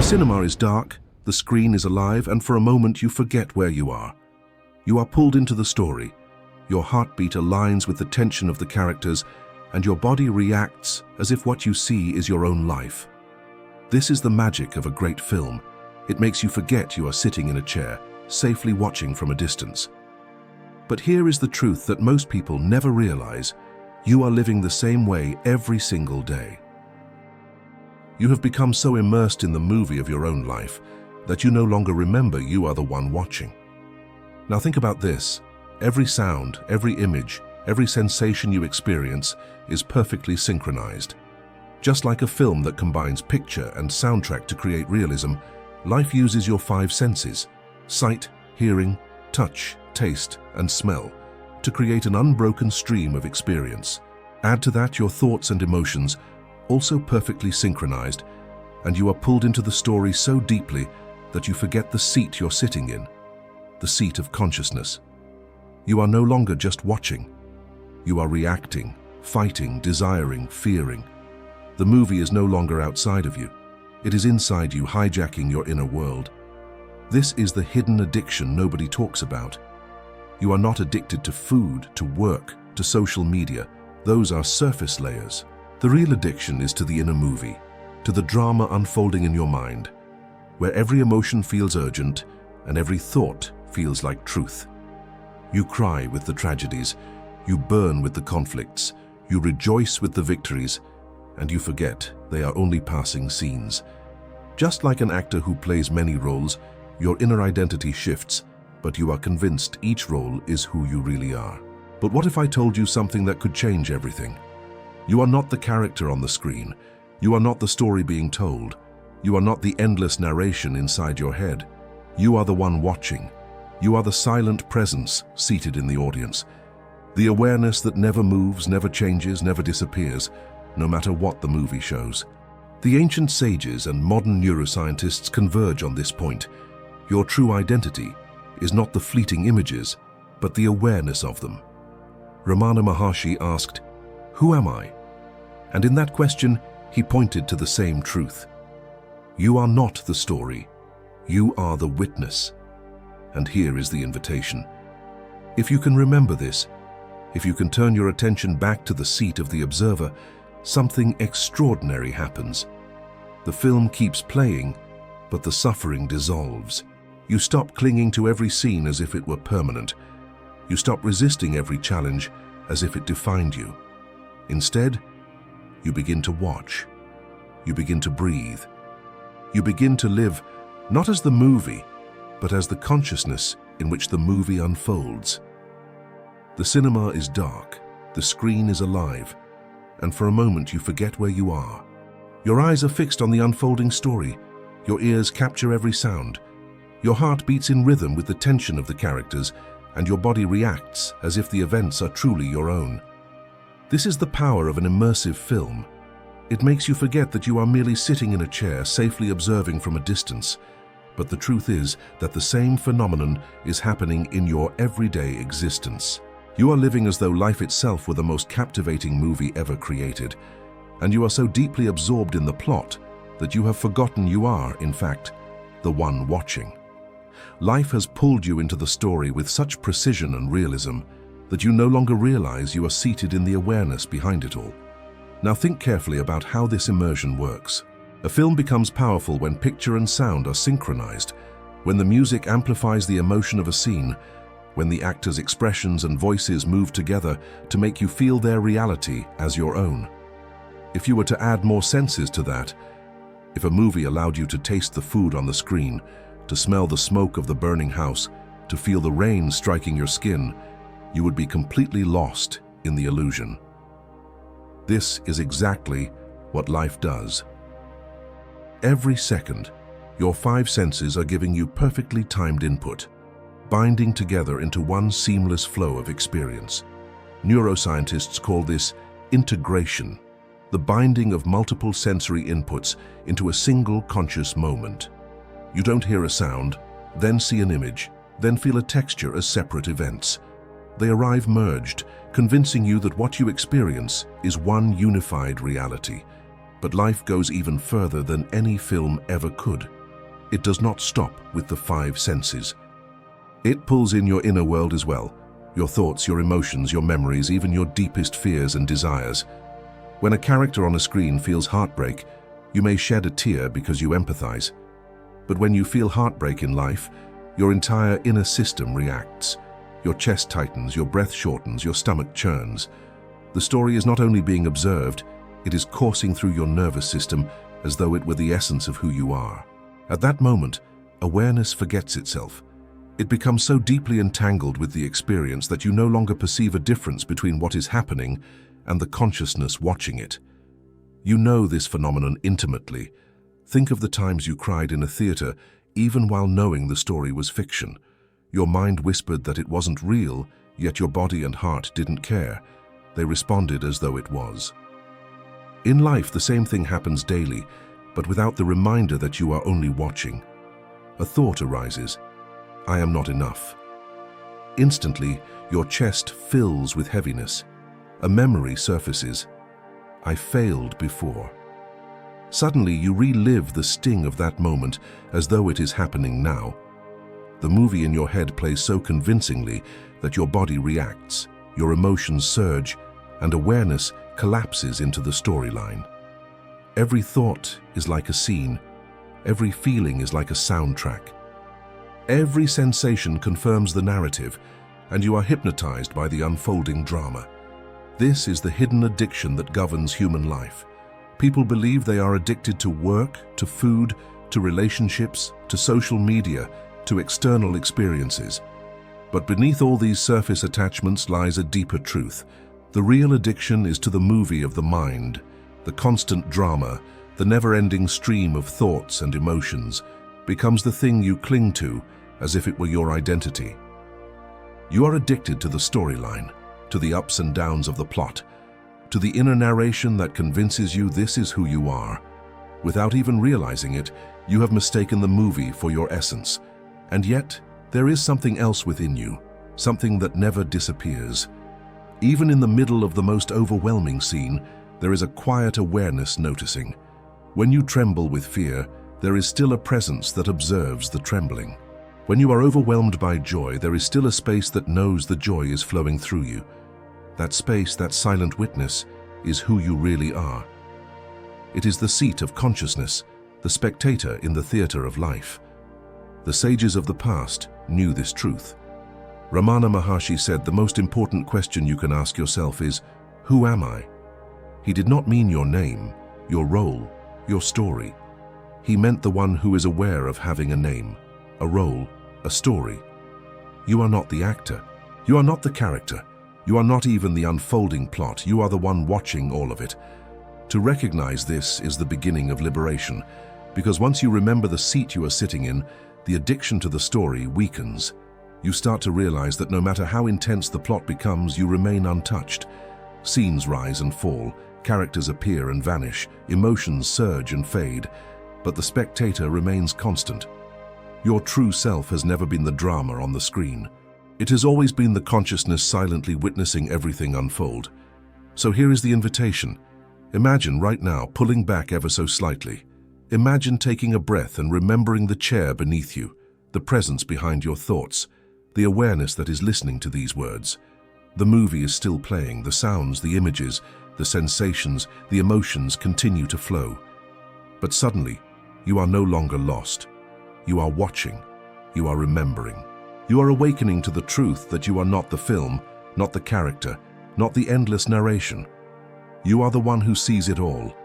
cinema is dark, the screen is alive, and for a moment you forget where you are. You are pulled into the story. Your heartbeat aligns with the tension of the characters, and your body reacts as if what you see is your own life. This is the magic of a great film. It makes you forget you are sitting in a chair, safely watching from a distance. But here is the truth that most people never realize. You are living the same way every single day. You have become so immersed in the movie of your own life that you no longer remember you are the one watching. Now think about this. Every sound, every image, every sensation you experience is perfectly synchronized. Just like a film that combines picture and soundtrack to create realism, life uses your five senses: sight, hearing, touch, taste, and smell to create an unbroken stream of experience. Add to that your thoughts and emotions, also perfectly synchronized, and you are pulled into the story so deeply that you forget the seat you're sitting in, the seat of consciousness. You are no longer just watching. You are reacting, fighting, desiring, fearing. The movie is no longer outside of you. It is inside you, hijacking your inner world. This is the hidden addiction nobody talks about. You are not addicted to food, to work, to social media. Those are surface layers. The real addiction is to the inner movie, to the drama unfolding in your mind, where every emotion feels urgent and every thought feels like truth. You cry with the tragedies, you burn with the conflicts, you rejoice with the victories, and you forget they are only passing scenes. Just like an actor who plays many roles, your inner identity shifts, but you are convinced each role is who you really are. But what if I told you something that could change everything? You are not the character on the screen. You are not the story being told. You are not the endless narration inside your head. You are the one watching. You are the silent presence seated in the audience. The awareness that never moves, never changes, never disappears, no matter what the movie shows. The ancient sages and modern neuroscientists converge on this point. Your true identity is not the fleeting images, but the awareness of them. Ramana Maharshi asked, "Who am I?" And in that question, he pointed to the same truth. You are not the story. You are the witness. And here is the invitation. If you can remember this, if you can turn your attention back to the seat of the observer, something extraordinary happens. The film keeps playing, but the suffering dissolves. You stop clinging to every scene as if it were permanent. You stop resisting every challenge as if it defined you. Instead, you begin to watch. You begin to breathe. You begin to live not as the movie, but as the consciousness in which the movie unfolds. The cinema is dark, the screen is alive, and for a moment you forget where you are. Your eyes are fixed on the unfolding story. Your ears capture every sound. Your heart beats in rhythm with the tension of the characters, and your body reacts as if the events are truly your own. This is the power of an immersive film. It makes you forget that you are merely sitting in a chair, safely observing from a distance. But the truth is that the same phenomenon is happening in your everyday existence. You are living as though life itself were the most captivating movie ever created, and you are so deeply absorbed in the plot that you have forgotten you are, in fact, the one watching. Life has pulled you into the story with such precision and realism that you no longer realize you are seated in the awareness behind it all. Now think carefully about how this immersion works. A film becomes powerful when picture and sound are synchronized, when the music amplifies the emotion of a scene, when the actors' expressions and voices move together to make you feel their reality as your own. If you were to add more senses to that, if a movie allowed you to taste the food on the screen, to smell the smoke of the burning house, to feel the rain striking your skin, you would be completely lost in the illusion. This is exactly what life does. Every second, your five senses are giving you perfectly timed input, binding together into one seamless flow of experience. Neuroscientists call this integration, the binding of multiple sensory inputs into a single conscious moment. You don't hear a sound, then see an image, then feel a texture as separate events. They arrive merged, convincing you that what you experience is one unified reality. But life goes even further than any film ever could. it does not stop with the five senses. It pulls in your inner world as well, your thoughts, your emotions, your memories, even your deepest fears and desires. When a character on a screen feels heartbreak, you may shed a tear because you empathize. But when you feel heartbreak in life, your entire inner system reacts. Your chest tightens, your breath shortens, your stomach churns. The story is not only being observed, it is coursing through your nervous system as though it were the essence of who you are. At that moment, awareness forgets itself. It becomes so deeply entangled with the experience that you no longer perceive a difference between what is happening and the consciousness watching it. You know this phenomenon intimately. Think of the times you cried in a theater, even while knowing the story was fiction. Your mind whispered that it wasn't real, yet your body and heart didn't care. They responded as though it was. In life, the same thing happens daily, but without the reminder that you are only watching. A thought arises, I am not enough. Instantly, your chest fills with heaviness. A memory surfaces, I failed before. Suddenly, you relive the sting of that moment as though it is happening now. The movie in your head plays so convincingly that your body reacts, your emotions surge, and awareness collapses into the storyline. Every thought is like a scene. Every feeling is like a soundtrack. Every sensation confirms the narrative, and you are hypnotized by the unfolding drama. This is the hidden addiction that governs human life. People believe they are addicted to work, to food, to relationships, to social media, to external experiences. But beneath all these surface attachments lies a deeper truth. The real addiction is to the movie of the mind, the constant drama, the never-ending stream of thoughts and emotions, becomes the thing you cling to as if it were your identity. You are addicted to the storyline, to the ups and downs of the plot, to the inner narration that convinces you this is who you are. Without even realizing it, you have mistaken the movie for your essence. And yet, there is something else within you, something that never disappears. Even in the middle of the most overwhelming scene, there is a quiet awareness noticing. When you tremble with fear, there is still a presence that observes the trembling. When you are overwhelmed by joy, there is still a space that knows the joy is flowing through you. That space, that silent witness, is who you really are. It is the seat of consciousness, the spectator in the theater of life. The sages of the past knew this truth. Ramana Maharshi said the most important question you can ask yourself is, who am I? He did not mean your name, your role, your story. He meant the one who is aware of having a name, a role, a story. You are not the actor. You are not the character. You are not even the unfolding plot. You are the one watching all of it. To recognize this is the beginning of liberation, because once you remember the seat you are sitting in, the addiction to the story weakens. You start to realize that no matter how intense the plot becomes, you remain untouched. Scenes rise and fall, characters appear and vanish, emotions surge and fade, but the spectator remains constant. Your true self has never been the drama on the screen. It has always been the consciousness silently witnessing everything unfold. So here is the invitation. Imagine right now pulling back ever so slightly. Imagine taking a breath and remembering the chair beneath you, the presence behind your thoughts, the awareness that is listening to these words. The movie is still playing, the sounds, the images, the sensations, the emotions continue to flow. But suddenly, you are no longer lost. You are watching. You are remembering. You are awakening to the truth that you are not the film, not the character, not the endless narration. You are the one who sees it all.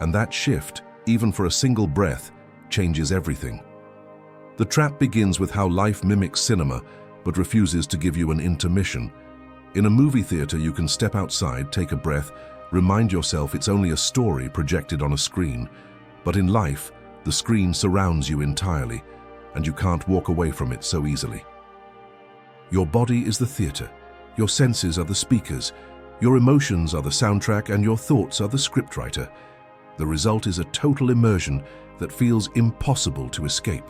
And that shift, even for a single breath, changes everything. The trap begins with how life mimics cinema, but refuses to give you an intermission. In a movie theater, you can step outside, take a breath, remind yourself it's only a story projected on a screen. But in life, the screen surrounds you entirely, and you can't walk away from it so easily. Your body is the theater, your senses are the speakers, your emotions are the soundtrack, and your thoughts are the scriptwriter. The result is a total immersion that feels impossible to escape.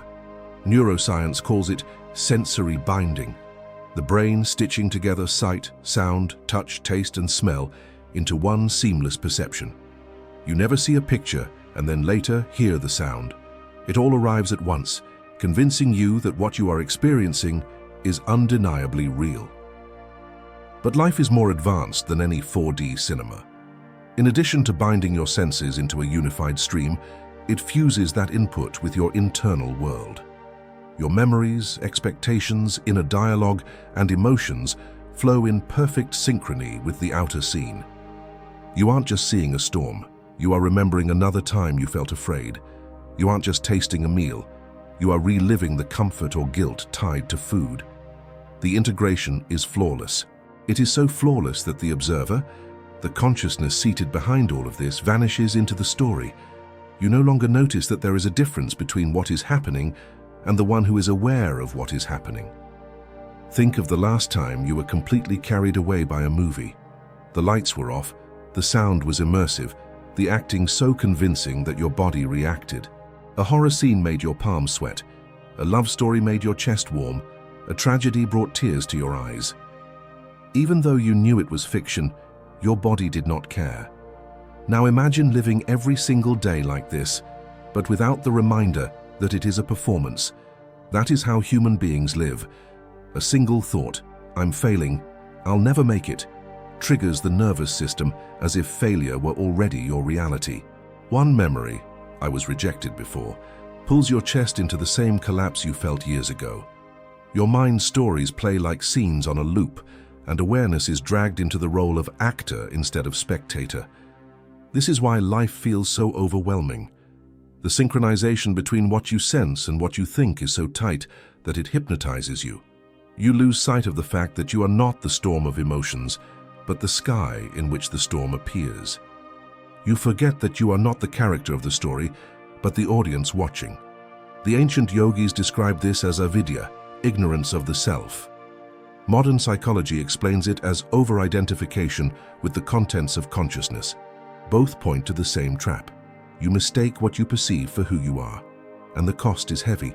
Neuroscience calls it sensory binding, the brain stitching together sight, sound, touch, taste, and smell into one seamless perception. You never see a picture and then later hear the sound. It all arrives at once, convincing you that what you are experiencing is undeniably real. But life is more advanced than any 4D cinema. In addition to binding your senses into a unified stream, it fuses that input with your internal world. Your memories, expectations, inner dialogue, and emotions flow in perfect synchrony with the outer scene. You aren't just seeing a storm, you are remembering another time you felt afraid. You aren't just tasting a meal, you are reliving the comfort or guilt tied to food. The integration is flawless. It is so flawless that the observer, the consciousness seated behind all of this, vanishes into the story. You no longer notice that there is a difference between what is happening and the one who is aware of what is happening. Think of the last time you were completely carried away by a movie. The lights were off, the sound was immersive, the acting so convincing that your body reacted. A horror scene made your palms sweat, a love story made your chest warm, a tragedy brought tears to your eyes. Even though you knew it was fiction, your body did not care. Now imagine living every single day like this, but without the reminder that it is a performance. That is how human beings live. A single thought, I'm failing, I'll never make it, triggers the nervous system as if failure were already your reality. One memory, I was rejected before, pulls your chest into the same collapse you felt years ago. Your mind's stories play like scenes on a loop, and awareness is dragged into the role of actor instead of spectator. This is why life feels so overwhelming. The synchronization between what you sense and what you think is so tight that it hypnotizes you. You lose sight of the fact that you are not the storm of emotions, but the sky in which the storm appears. You forget that you are not the character of the story, but the audience watching. The ancient yogis described this as avidya, ignorance of the self. Modern psychology explains it as over-identification with the contents of consciousness. Both point to the same trap. You mistake what you perceive for who you are, and the cost is heavy.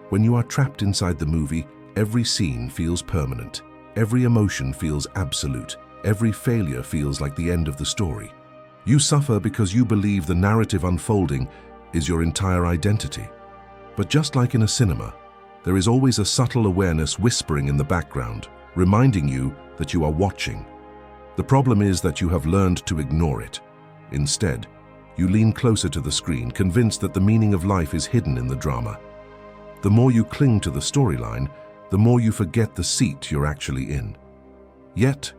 When you are trapped inside the movie, every scene feels permanent. Every emotion feels absolute. Every failure feels like the end of the story. You suffer because you believe the narrative unfolding is your entire identity. But just like in a cinema, there is always a subtle awareness whispering in the background, reminding you that you are watching. The problem is that you have learned to ignore it. Instead, you lean closer to the screen, convinced that the meaning of life is hidden in the drama. The more you cling to the storyline, the more you forget the seat you're actually in. Yet,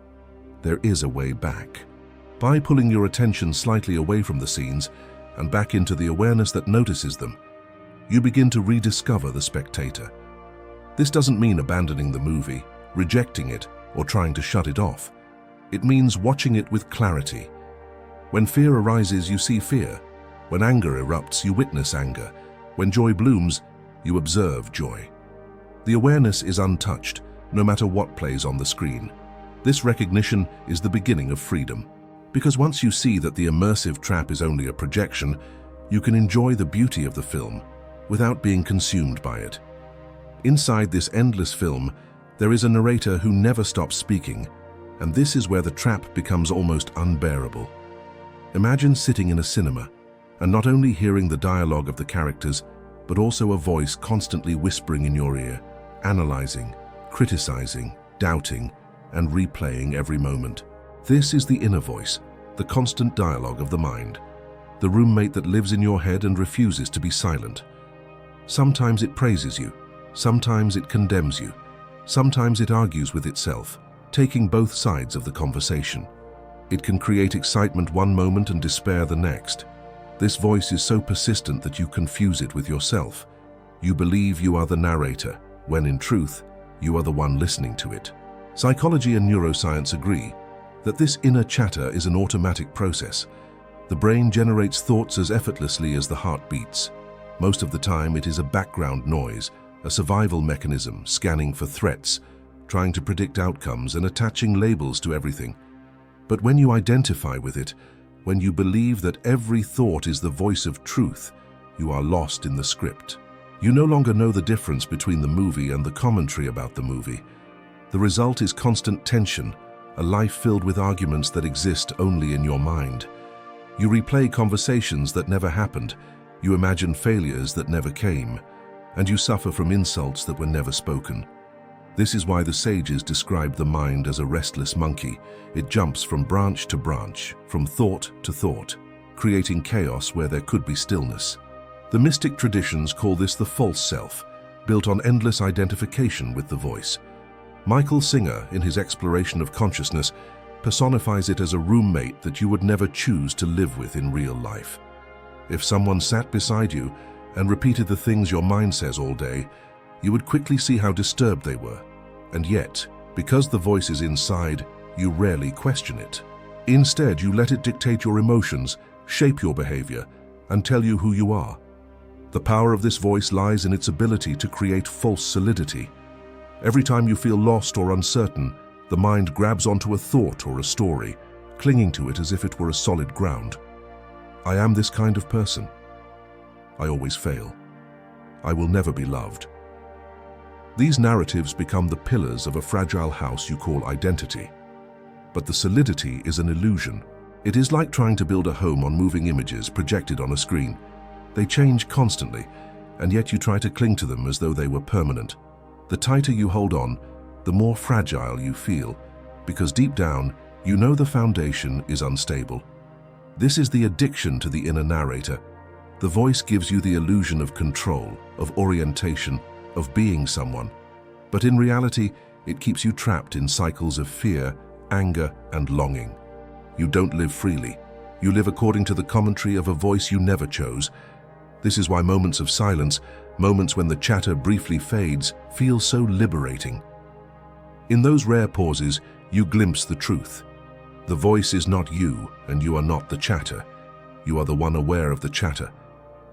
there is a way back. By pulling your attention slightly away from the scenes and back into the awareness that notices them, you begin to rediscover the spectator. This doesn't mean abandoning the movie, rejecting it, or trying to shut it off. It means watching it with clarity. When fear arises, you see fear. When anger erupts, you witness anger. When joy blooms, you observe joy. The awareness is untouched, no matter what plays on the screen. This recognition is the beginning of freedom. Because once you see that the immersive trap is only a projection, you can enjoy the beauty of the film without being consumed by it. Inside this endless film, there is a narrator who never stops speaking, and this is where the trap becomes almost unbearable. Imagine sitting in a cinema and not only hearing the dialogue of the characters, but also a voice constantly whispering in your ear, analyzing, criticizing, doubting, and replaying every moment. This is the inner voice, the constant dialogue of the mind, the roommate that lives in your head and refuses to be silent. Sometimes it praises you, sometimes it condemns you, sometimes it argues with itself, taking both sides of the conversation. It can create excitement one moment and despair the next. This voice is so persistent that you confuse it with yourself. You believe you are the narrator, when in truth, you are the one listening to it. Psychology and neuroscience agree that this inner chatter is an automatic process. The brain generates thoughts as effortlessly as the heart beats. Most of the time, it is a background noise, a survival mechanism scanning for threats, trying to predict outcomes and attaching labels to everything. But when you identify with it, when you believe that every thought is the voice of truth, you are lost in the script. You no longer know the difference between the movie and the commentary about the movie. The result is constant tension, a life filled with arguments that exist only in your mind. You replay conversations that never happened. You imagine failures that never came, and you suffer from insults that were never spoken. This is why the sages describe the mind as a restless monkey. It jumps from branch to branch, from thought to thought, creating chaos where there could be stillness. The mystic traditions call this the false self, built on endless identification with the voice. Michael Singer, in his exploration of consciousness, personifies it as a roommate that you would never choose to live with in real life. If someone sat beside you and repeated the things your mind says all day, you would quickly see how disturbed they were. And yet, because the voice is inside, you rarely question it. Instead, you let it dictate your emotions, shape your behavior, and tell you who you are. The power of this voice lies in its ability to create false solidity. Every time you feel lost or uncertain, the mind grabs onto a thought or a story, clinging to it as if it were a solid ground. I am this kind of person. I always fail. I will never be loved. These narratives become the pillars of a fragile house you call identity. But the solidity is an illusion. It is like trying to build a home on moving images projected on a screen. They change constantly, and yet you try to cling to them as though they were permanent. The tighter you hold on, the more fragile you feel, because deep down, you know the foundation is unstable. This is the addiction to the inner narrator. The voice gives you the illusion of control, of orientation, of being someone. But in reality, it keeps you trapped in cycles of fear, anger, and longing. You don't live freely. You live according to the commentary of a voice you never chose. This is why moments of silence, moments when the chatter briefly fades, feel so liberating. In those rare pauses, you glimpse the truth. The voice is not you, and you are not the chatter. You are the one aware of the chatter,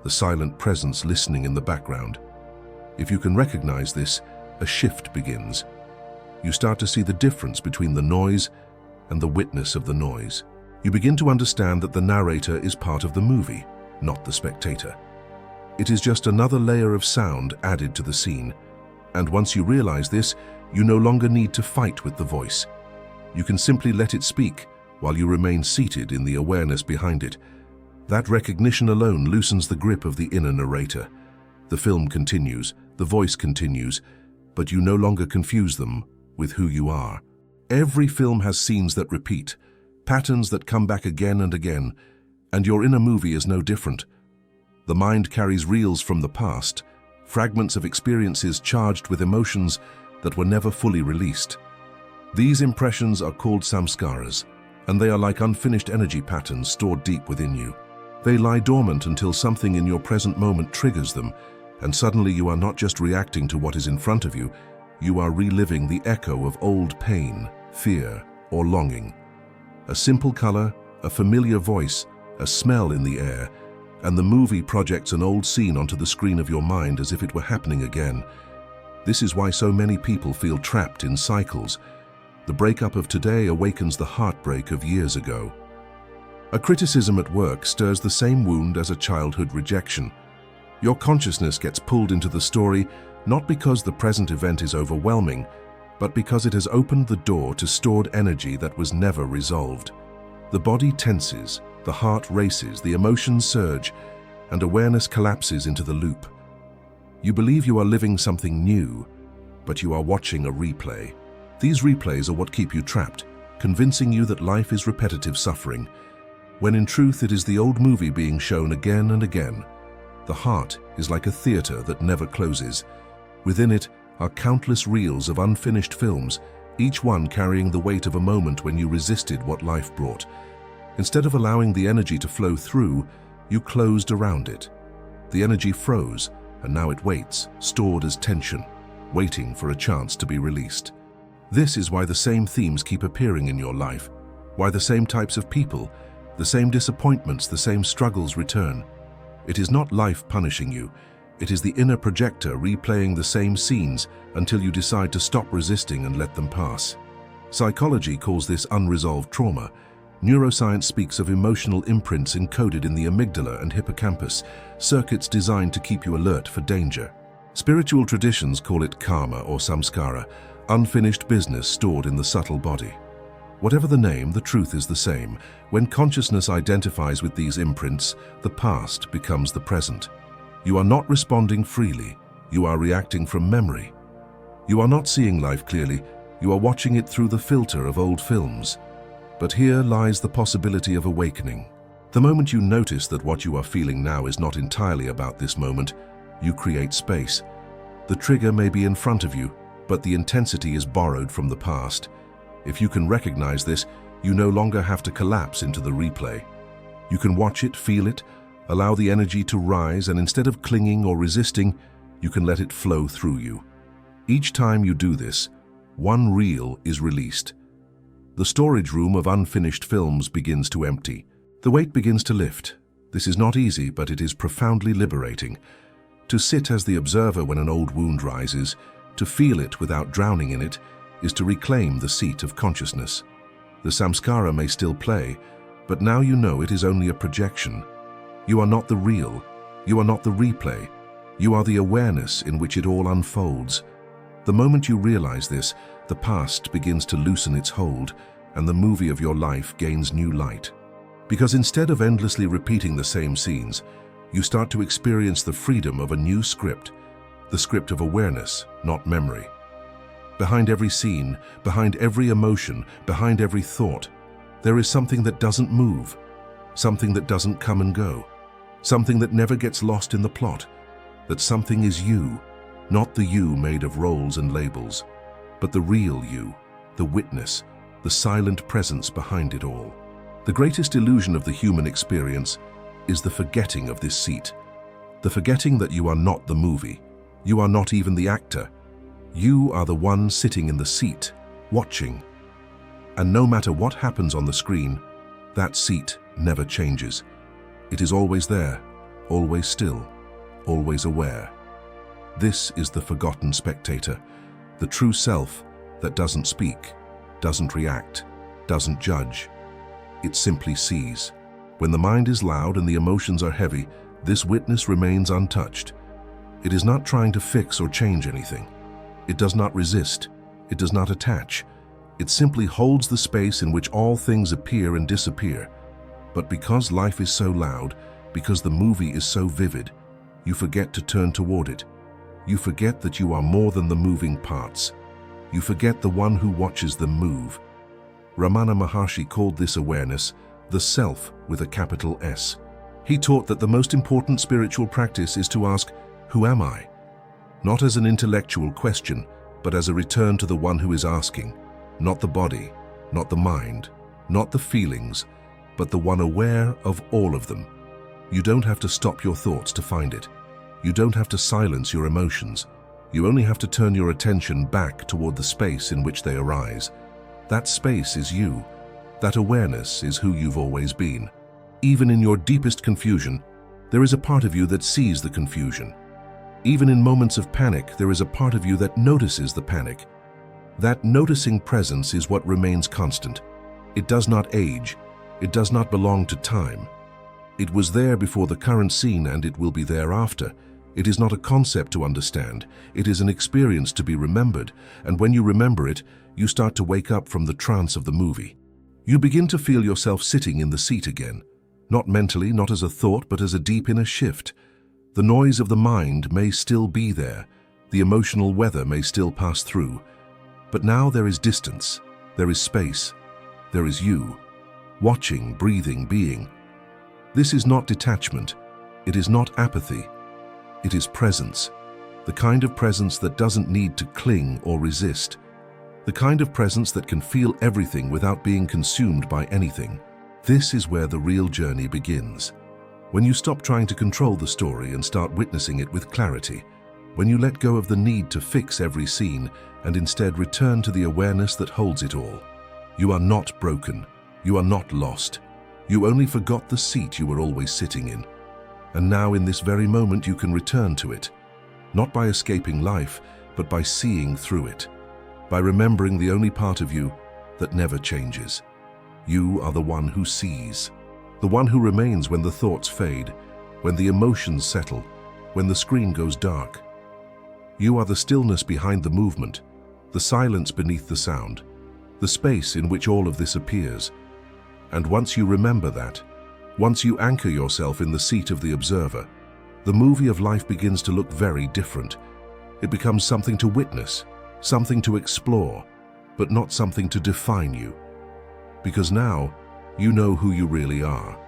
the silent presence listening in the background. If you can recognize this, a shift begins. You start to see the difference between the noise and the witness of the noise. You begin to understand that the narrator is part of the movie, not the spectator. It is just another layer of sound added to the scene. And once you realize this, you no longer need to fight with the voice. You can simply let it speak while you remain seated in the awareness behind it. That recognition alone loosens the grip of the inner narrator. The film continues, the voice continues, but you no longer confuse them with who you are. Every film has scenes that repeat, patterns that come back again and again, and your inner movie is no different. The mind carries reels from the past, fragments of experiences charged with emotions that were never fully released. These impressions are called samskaras, and they are like unfinished energy patterns stored deep within you. They lie dormant until something in your present moment triggers them, and suddenly you are not just reacting to what is in front of you, you are reliving the echo of old pain, fear, or longing. A simple color, a familiar voice, a smell in the air, and the movie projects an old scene onto the screen of your mind as if it were happening again. This is why so many people feel trapped in cycles. The breakup of today awakens the heartbreak of years ago. A criticism at work stirs the same wound as a childhood rejection. Your consciousness gets pulled into the story not because the present event is overwhelming, but because it has opened the door to stored energy that was never resolved. The body tenses, the heart races, the emotions surge, and awareness collapses into the loop. You believe you are living something new, but you are watching a replay. These replays are what keep you trapped, convincing you that life is repetitive suffering, when in truth it is the old movie being shown again and again. The heart is like a theater that never closes. Within it are countless reels of unfinished films, each one carrying the weight of a moment when you resisted what life brought. Instead of allowing the energy to flow through, you closed around it. The energy froze, and now it waits, stored as tension, waiting for a chance to be released. This is why the same themes keep appearing in your life, why the same types of people, the same disappointments, the same struggles return. It is not life punishing you. It is the inner projector replaying the same scenes until you decide to stop resisting and let them pass. Psychology calls this unresolved trauma. Neuroscience speaks of emotional imprints encoded in the amygdala and hippocampus, circuits designed to keep you alert for danger. Spiritual traditions call it karma or samskara, unfinished business stored in the subtle body. Whatever the name, the truth is the same. When consciousness identifies with these imprints, the past becomes the present. You are not responding freely. You are reacting from memory. You are not seeing life clearly. You are watching it through the filter of old films. But here lies the possibility of awakening. The moment you notice that what you are feeling now is not entirely about this moment, you create space. The trigger may be in front of you, but the intensity is borrowed from the past. If you can recognize this, you no longer have to collapse into the replay. You can watch it, feel it, allow the energy to rise, and instead of clinging or resisting, you can let it flow through you. Each time you do this, one reel is released. The storage room of unfinished films begins to empty. The weight begins to lift. This is not easy, but it is profoundly liberating. To sit as the observer when an old wound rises, to feel it without drowning in it, is to reclaim the seat of consciousness. The samskara may still play, but now you know it is only a projection. You are not the real. You are not the replay. You are the awareness in which it all unfolds. The moment you realize this, the past begins to loosen its hold, and the movie of your life gains new light. Because instead of endlessly repeating the same scenes, you start to experience the freedom of a new script, the script of awareness, not memory. Behind every scene, behind every emotion, behind every thought, there is something that doesn't move, something that doesn't come and go, something that never gets lost in the plot. That something is you, not the you made of roles and labels, but the real you, the witness, the silent presence behind it all. The greatest illusion of the human experience is the forgetting of this seat, the forgetting that you are not the movie, you are not even the actor. You are the one sitting in the seat, watching. And no matter what happens on the screen, that seat never changes. It is always there, always still, always aware. This is the forgotten spectator, the true self that doesn't speak, doesn't react, doesn't judge. It simply sees. When the mind is loud and the emotions are heavy, this witness remains untouched. It is not trying to fix or change anything. It does not resist. It does not attach. It simply holds the space in which all things appear and disappear. But because life is so loud, because the movie is so vivid, you forget to turn toward it. You forget that you are more than the moving parts. You forget the one who watches them move. Ramana Maharshi called this awareness the self with a capital S. He taught that the most important spiritual practice is to ask, "Who am I?" Not as an intellectual question, but as a return to the one who is asking. Not the body, not the mind, not the feelings, but the one aware of all of them. You don't have to stop your thoughts to find it. You don't have to silence your emotions. You only have to turn your attention back toward the space in which they arise. That space is you. That awareness is who you've always been. Even in your deepest confusion, there is a part of you that sees the confusion. Even in moments of panic, there is a part of you that notices the panic. That noticing presence is what remains constant. It does not age. It does not belong to time. It was there before the current scene and it will be there after. It is not a concept to understand. It is an experience to be remembered, and when you remember it, you start to wake up from the trance of the movie. You begin to feel yourself sitting in the seat again. Not mentally, not as a thought, but as a deep inner shift. The noise of the mind may still be there. The emotional weather may still pass through. But now there is distance. There is space. There is you. Watching, breathing, being. This is not detachment. It is not apathy. It is presence. The kind of presence that doesn't need to cling or resist. The kind of presence that can feel everything without being consumed by anything. This is where the real journey begins. When you stop trying to control the story and start witnessing it with clarity. When you let go of the need to fix every scene and instead return to the awareness that holds it all. You are not broken. You are not lost. You only forgot the seat you were always sitting in. And now in this very moment you can return to it. Not by escaping life, but by seeing through it. By remembering the only part of you that never changes. You are the one who sees. The one who remains when the thoughts fade, when the emotions settle, when the screen goes dark. You are the stillness behind the movement, the silence beneath the sound, the space in which all of this appears. And once you remember that, once you anchor yourself in the seat of the observer, the movie of life begins to look very different. It becomes something to witness, something to explore, but not something to define you. Because now, you know who you really are.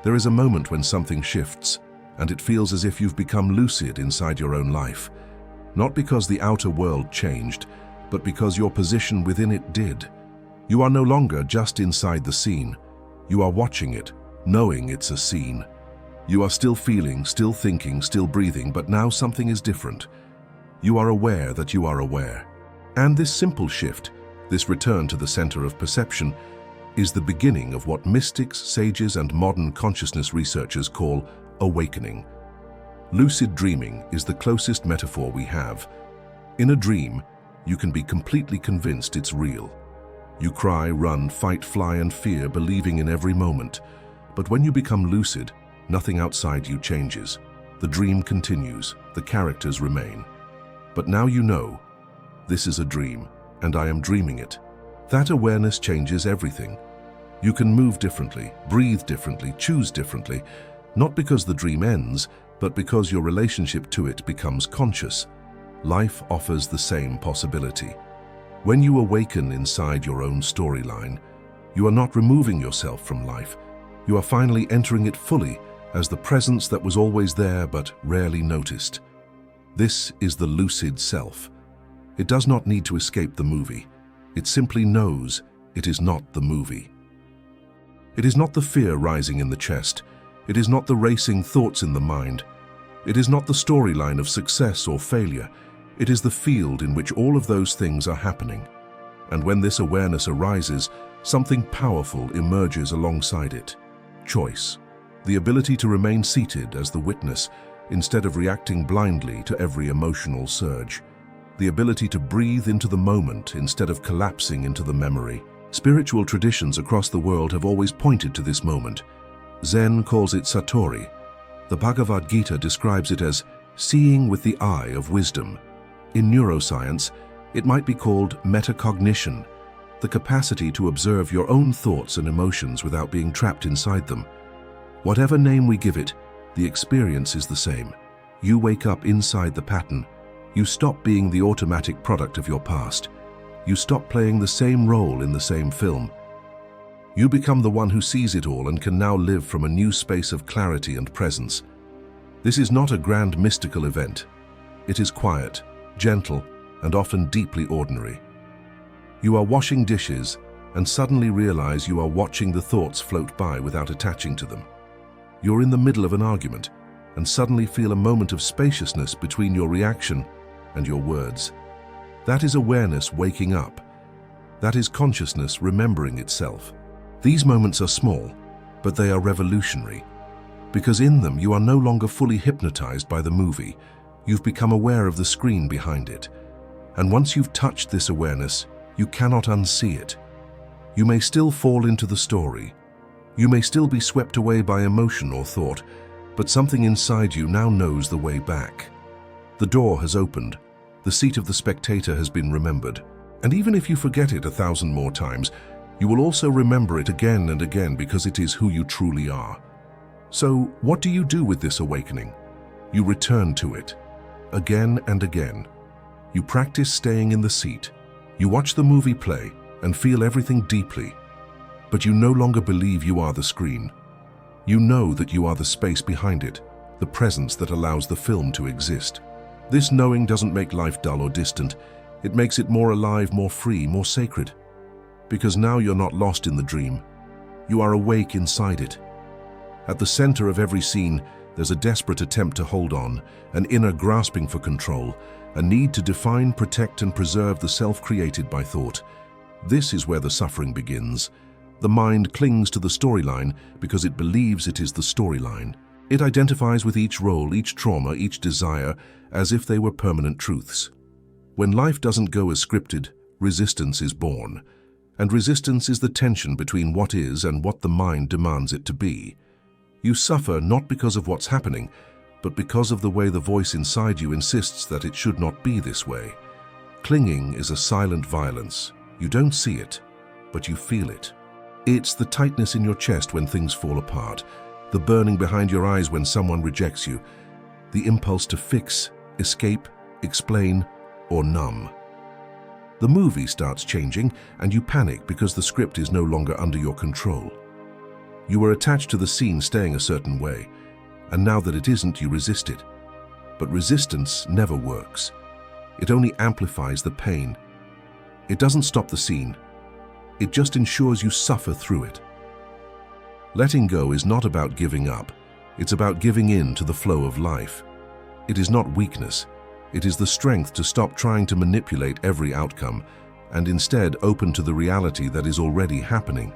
There is a moment when something shifts, and it feels as if you've become lucid inside your own life. Not because the outer world changed, but because your position within it did. You are no longer just inside the scene. You are watching it, knowing it's a scene. You are still feeling, still thinking, still breathing, but now something is different. You are aware that you are aware. And this simple shift, this return to the center of perception, is the beginning of what mystics, sages, and modern consciousness researchers call awakening. Lucid dreaming is the closest metaphor we have. In a dream, you can be completely convinced it's real. You cry, run, fight, fly, and fear, believing in every moment. But when you become lucid, nothing outside you changes. The dream continues, the characters remain. But now you know, this is a dream, and I am dreaming it. That awareness changes everything. You can move differently, breathe differently, choose differently, not because the dream ends, but because your relationship to it becomes conscious. Life offers the same possibility. When you awaken inside your own storyline, you are not removing yourself from life. You are finally entering it fully as the presence that was always there but rarely noticed. This is the lucid self. It does not need to escape the movie. It simply knows it is not the movie. It is not the fear rising in the chest. It is not the racing thoughts in the mind. It is not the storyline of success or failure. It is the field in which all of those things are happening. And when this awareness arises, something powerful emerges alongside it. Choice. The ability to remain seated as the witness instead of reacting blindly to every emotional surge. The ability to breathe into the moment instead of collapsing into the memory. Spiritual traditions across the world have always pointed to this moment. Zen calls it Satori. The Bhagavad Gita describes it as seeing with the eye of wisdom. In neuroscience, it might be called metacognition, the capacity to observe your own thoughts and emotions without being trapped inside them. Whatever name we give it, the experience is the same. You wake up inside the pattern. You stop being the automatic product of your past. You stop playing the same role in the same film. You become the one who sees it all and can now live from a new space of clarity and presence. This is not a grand mystical event. It is quiet, gentle, and often deeply ordinary. You are washing dishes and suddenly realize you are watching the thoughts float by without attaching to them. You're in the middle of an argument and suddenly feel a moment of spaciousness between your reaction and your words. That is awareness waking up. That is consciousness remembering itself. These moments are small, but they are revolutionary. Because in them you are no longer fully hypnotized by the movie. You've become aware of the screen behind it. And once you've touched this awareness, you cannot unsee it. You may still fall into the story. You may still be swept away by emotion or thought, but something inside you now knows the way back. The door has opened. The seat of the spectator has been remembered. And even if you forget it 1,000 more times, you will also remember it again and again because it is who you truly are. So, what do you do with this awakening? You return to it, again and again. You practice staying in the seat. You watch the movie play and feel everything deeply. But you no longer believe you are the screen. You know that you are the space behind it, the presence that allows the film to exist. This knowing doesn't make life dull or distant. It makes it more alive, more free, more sacred. Because now you're not lost in the dream. You are awake inside it. At the center of every scene, there's a desperate attempt to hold on, an inner grasping for control, a need to define, protect, and preserve the self created by thought. This is where the suffering begins. The mind clings to the storyline because it believes it is the storyline. It identifies with each role, each trauma, each desire, as if they were permanent truths. When life doesn't go as scripted, resistance is born. And resistance is the tension between what is and what the mind demands it to be. You suffer not because of what's happening, but because of the way the voice inside you insists that it should not be this way. Clinging is a silent violence. You don't see it, but you feel it. It's the tightness in your chest when things fall apart, the burning behind your eyes when someone rejects you, the impulse to fix, escape, explain, or numb. The movie starts changing, and you panic because the script is no longer under your control. You were attached to the scene staying a certain way, and now that it isn't, you resist it. But resistance never works. It only amplifies the pain. It doesn't stop the scene. It just ensures you suffer through it. Letting go is not about giving up. It's about giving in to the flow of life. It is not weakness. It is the strength to stop trying to manipulate every outcome and instead open to the reality that is already happening.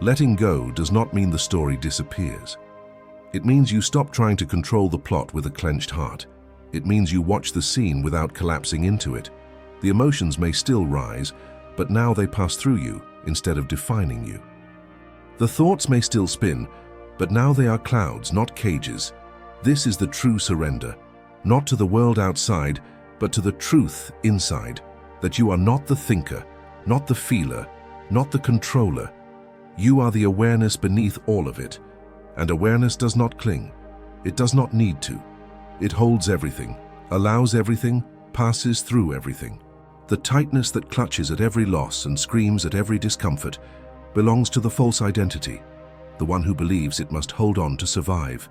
Letting go does not mean the story disappears. It means you stop trying to control the plot with a clenched heart. It means you watch the scene without collapsing into it. The emotions may still rise, but now they pass through you instead of defining you. The thoughts may still spin, but now they are clouds, not cages. This is the true surrender, not to the world outside, but to the truth inside, that you are not the thinker, not the feeler, not the controller. You are the awareness beneath all of it, and awareness does not cling. It does not need to. It holds everything, allows everything, passes through everything. The tightness that clutches at every loss and screams at every discomfort belongs to the false identity, the one who believes it must hold on to survive.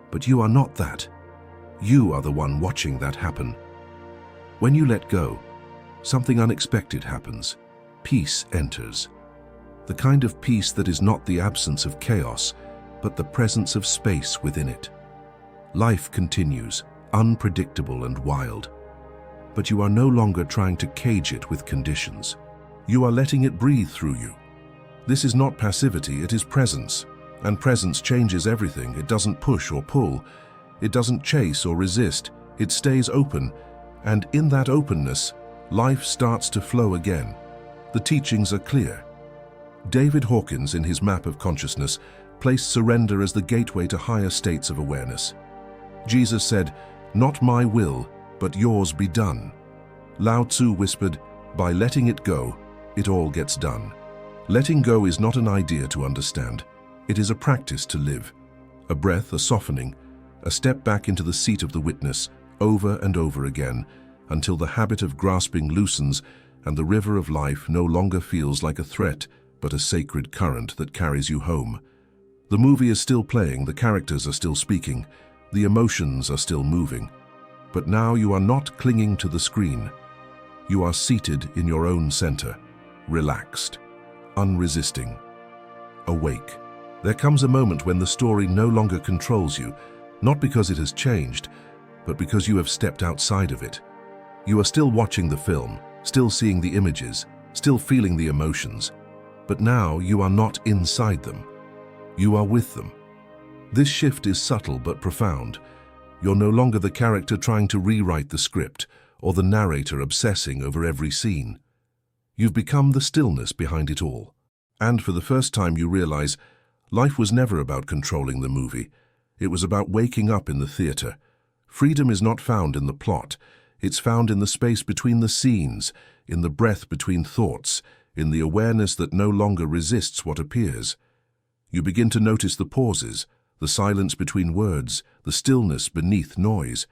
But you are not that. You are the one watching that happen. When you let go, something unexpected happens. Peace enters. The kind of peace that is not the absence of chaos, but the presence of space within it. Life continues, unpredictable and wild. But you are no longer trying to cage it with conditions. You are letting it breathe through you. This is not passivity, it is presence. And presence changes everything. It doesn't push or pull. It doesn't chase or resist. It stays open. And in that openness, life starts to flow again. The teachings are clear. David Hawkins, in his map of consciousness, placed surrender as the gateway to higher states of awareness. Jesus said, "Not my will, but yours be done." Lao Tzu whispered, "By letting it go, it all gets done." Letting go is not an idea to understand. It is a practice to live. A breath, a softening, a step back into the seat of the witness, over and over again, until the habit of grasping loosens and the river of life no longer feels like a threat, but a sacred current that carries you home. The movie is still playing, the characters are still speaking, the emotions are still moving. But now you are not clinging to the screen. You are seated in your own center, relaxed, unresisting, awake. There comes a moment when the story no longer controls you, not because it has changed, but because you have stepped outside of it. You are still watching the film, still seeing the images, still feeling the emotions, but now you are not inside them. You are with them. This shift is subtle but profound. You're no longer the character trying to rewrite the script or the narrator obsessing over every scene. You've become the stillness behind it all. And for the first time you realize life was never about controlling the movie. It was about waking up in the theater. Freedom is not found in the plot. It's found in the space between the scenes, in the breath between thoughts, in the awareness that no longer resists what appears. You begin to notice the pauses, the silence between words, the stillness beneath noise.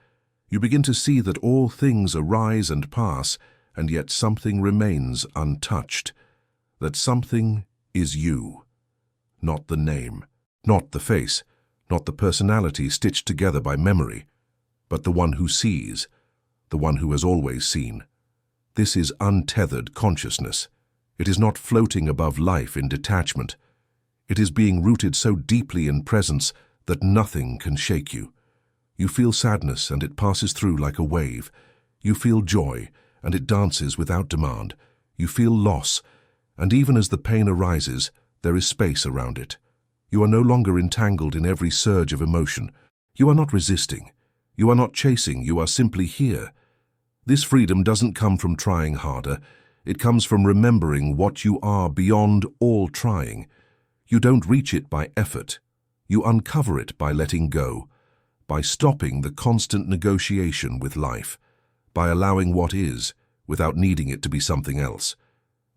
You begin to see that all things arise and pass, and yet something remains untouched. That something is you. Not the name, not the face, not the personality stitched together by memory, but the one who sees, the one who has always seen. This is untethered consciousness. It is not floating above life in detachment. It is being rooted so deeply in presence that nothing can shake you. You feel sadness and it passes through like a wave. You feel joy and it dances without demand. You feel loss, and even as the pain arises, there is space around it. You are no longer entangled in every surge of emotion. You are not resisting. You are not chasing. You are simply here. This freedom doesn't come from trying harder. It comes from remembering what you are beyond all trying. You don't reach it by effort. You uncover it by letting go, by stopping the constant negotiation with life, by allowing what is without needing it to be something else.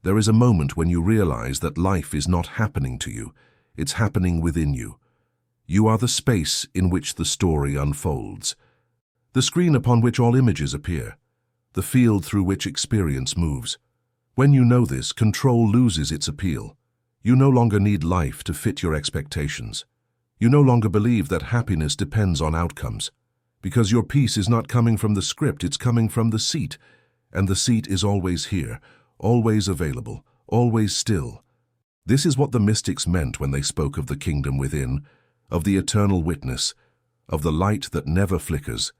There is a moment when you realize that life is not happening to you, it's happening within you. You are the space in which the story unfolds, the screen upon which all images appear, the field through which experience moves. When you know this, control loses its appeal. You no longer need life to fit your expectations. You no longer believe that happiness depends on outcomes, because your peace is not coming from the script, it's coming from the seat, and the seat is always here, always available, always still. This is what the mystics meant when they spoke of the kingdom within, of the eternal witness, of the light that never flickers.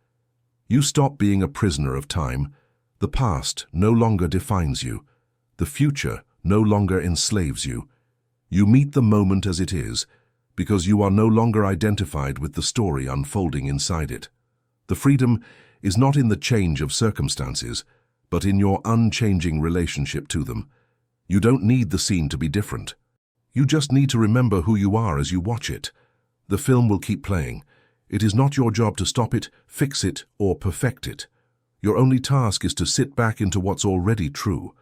You stop being a prisoner of time. The past no longer defines you. The future no longer enslaves you. You meet the moment as it is, because you are no longer identified with the story unfolding inside it. The freedom is not in the change of circumstances, but in your unchanging relationship to them. You don't need the scene to be different. You just need to remember who you are as you watch it. The film will keep playing. It is not your job to stop it, fix it, or perfect it. Your only task is to sit back into what's already true,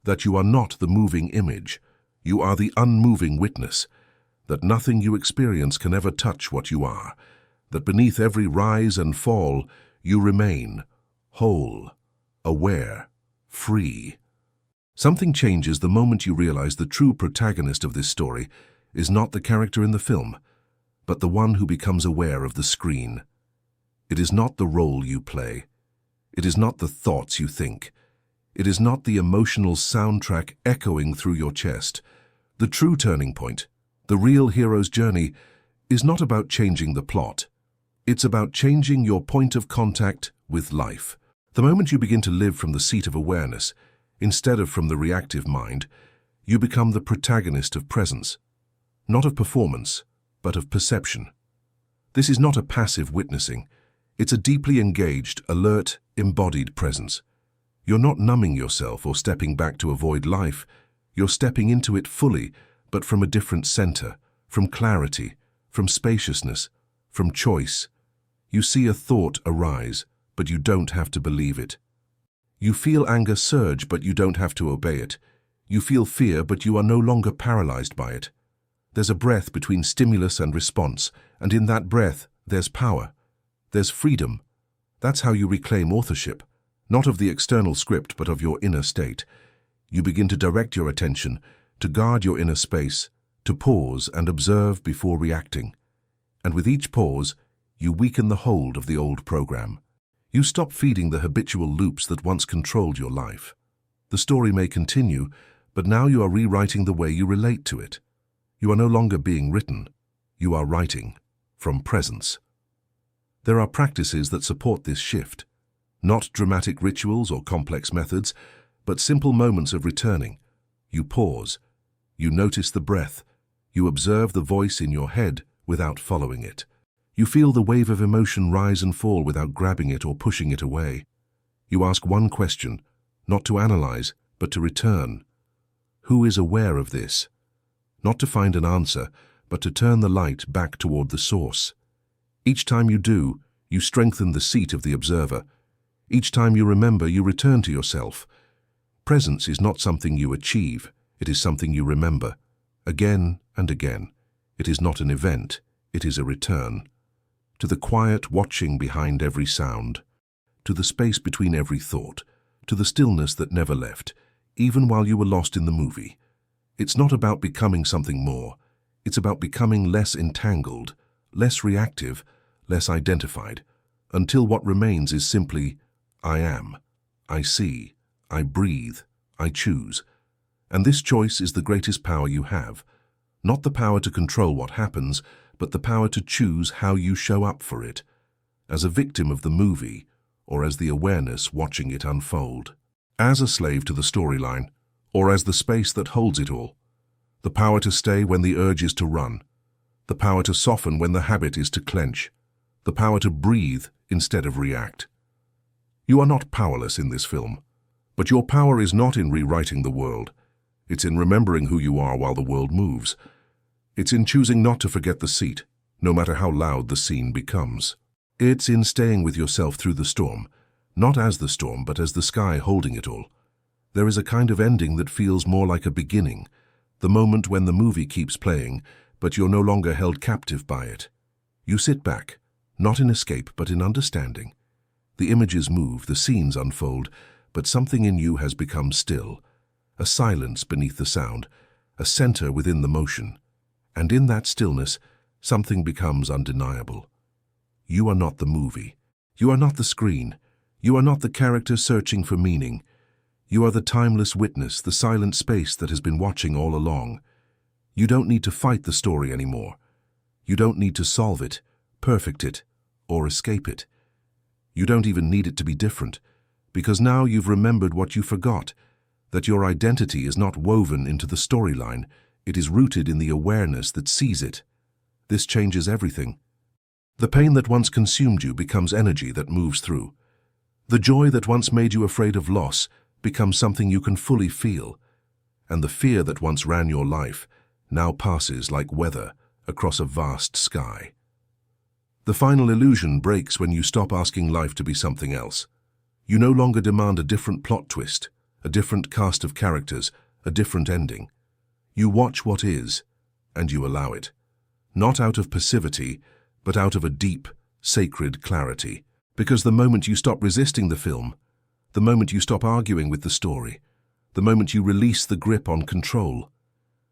that you are not the moving image. You are the unmoving witness, that nothing you experience can ever touch what you are, that beneath every rise and fall, you remain whole, aware, free. Something changes the moment you realize the true protagonist of this story is not the character in the film, but the one who becomes aware of the screen. It is not the role you play. It is not the thoughts you think. It is not the emotional soundtrack echoing through your chest. The true turning point, the real hero's journey, is not about changing the plot. It's about changing your point of contact with life. The moment you begin to live from the seat of awareness, instead of from the reactive mind, you become the protagonist of presence, not of performance, but of perception. This is not a passive witnessing. It's a deeply engaged, alert, embodied presence. You're not numbing yourself or stepping back to avoid life. You're stepping into it fully, but from a different center, from clarity, from spaciousness, from choice. You see a thought arise, but you don't have to believe it. You feel anger surge, but you don't have to obey it. You feel fear, but you are no longer paralyzed by it. There's a breath between stimulus and response, and in that breath, there's power. There's freedom. That's how you reclaim authorship, not of the external script, but of your inner state. You begin to direct your attention, to guard your inner space, to pause and observe before reacting. And with each pause, you weaken the hold of the old program. You stop feeding the habitual loops that once controlled your life. The story may continue, but now you are rewriting the way you relate to it. You are no longer being written. You are writing from presence. There are practices that support this shift. Not dramatic rituals or complex methods, but simple moments of returning. You pause. You notice the breath. You observe the voice in your head without following it. You feel the wave of emotion rise and fall without grabbing it or pushing it away. You ask one question, not to analyze, but to return. Who is aware of this? Not to find an answer, but to turn the light back toward the source. Each time you do, you strengthen the seat of the observer. Each time you remember, you return to yourself. Presence is not something you achieve, it is something you remember. Again and again. It is not an event, it is a return. To the quiet watching behind every sound, to the space between every thought, to the stillness that never left, even while you were lost in the movie. It's not about becoming something more. It's about becoming less entangled, less reactive, less identified, until what remains is simply, I am, I see, I breathe, I choose. And this choice is the greatest power you have. Not the power to control what happens, but the power to choose how you show up for it, as a victim of the movie, or as the awareness watching it unfold. As a slave to the storyline, or as the space that holds it all. The power to stay when the urge is to run. The power to soften when the habit is to clench. The power to breathe instead of react. You are not powerless in this film, but your power is not in rewriting the world. It's in remembering who you are while the world moves. It's in choosing not to forget the seat, no matter how loud the scene becomes. It's in staying with yourself through the storm, not as the storm, but as the sky holding it all. There is a kind of ending that feels more like a beginning, the moment when the movie keeps playing, but you're no longer held captive by it. You sit back, not in escape, but in understanding. The images move, the scenes unfold, but something in you has become still, a silence beneath the sound, a center within the motion. And in that stillness, something becomes undeniable. You are not the movie. You are not the screen. You are not the character searching for meaning. You are the timeless witness, the silent space that has been watching all along. You don't need to fight the story anymore. You don't need to solve it, perfect it, or escape it. You don't even need it to be different, because now you've remembered what you forgot, that your identity is not woven into the storyline, it is rooted in the awareness that sees it. This changes everything. The pain that once consumed you becomes energy that moves through. The joy that once made you afraid of loss becomes something you can fully feel. And the fear that once ran your life now passes like weather across a vast sky. The final illusion breaks when you stop asking life to be something else. You no longer demand a different plot twist, a different cast of characters, a different ending. You watch what is, and you allow it. Not out of passivity, but out of a deep, sacred clarity. Because the moment you stop resisting the film, the moment you stop arguing with the story, the moment you release the grip on control,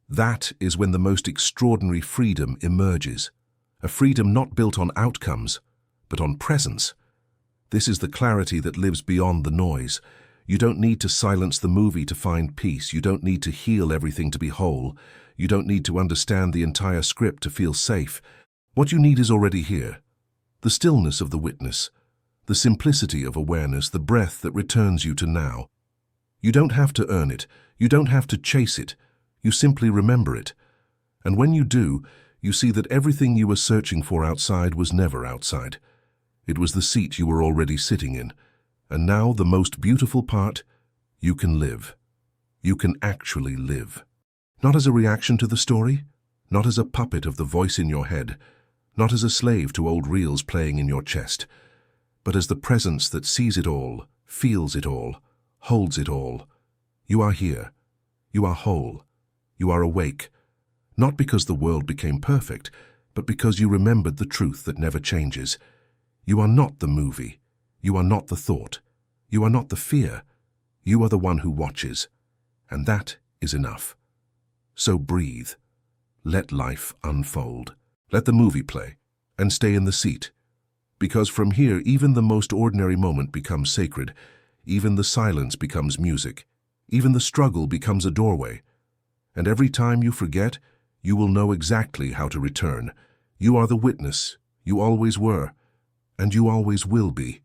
that is when the most extraordinary freedom emerges. A freedom not built on outcomes, but on presence. This is the clarity that lives beyond the noise. You don't need to silence the movie to find peace. You don't need to heal everything to be whole. You don't need to understand the entire script to feel safe. What you need is already here. The stillness of the witness, the simplicity of awareness, the breath that returns you to now. You don't have to earn it. You don't have to chase it. You simply remember it. And when you do, you see that everything you were searching for outside was never outside. It was the seat you were already sitting in. And now the most beautiful part, you can live. You can actually live. Not as a reaction to the story, not as a puppet of the voice in your head, not as a slave to old reels playing in your chest, but as the presence that sees it all, feels it all, holds it all. You are here. You are whole. You are awake. Not because the world became perfect, but because you remembered the truth that never changes. You are not the movie. You are not the thought. You are not the fear. You are the one who watches. And that is enough. So breathe. Let life unfold. Let the movie play, and stay in the seat. Because from here, even the most ordinary moment becomes sacred. Even the silence becomes music. Even the struggle becomes a doorway. And every time you forget, you will know exactly how to return. You are the witness. You always were. And you always will be.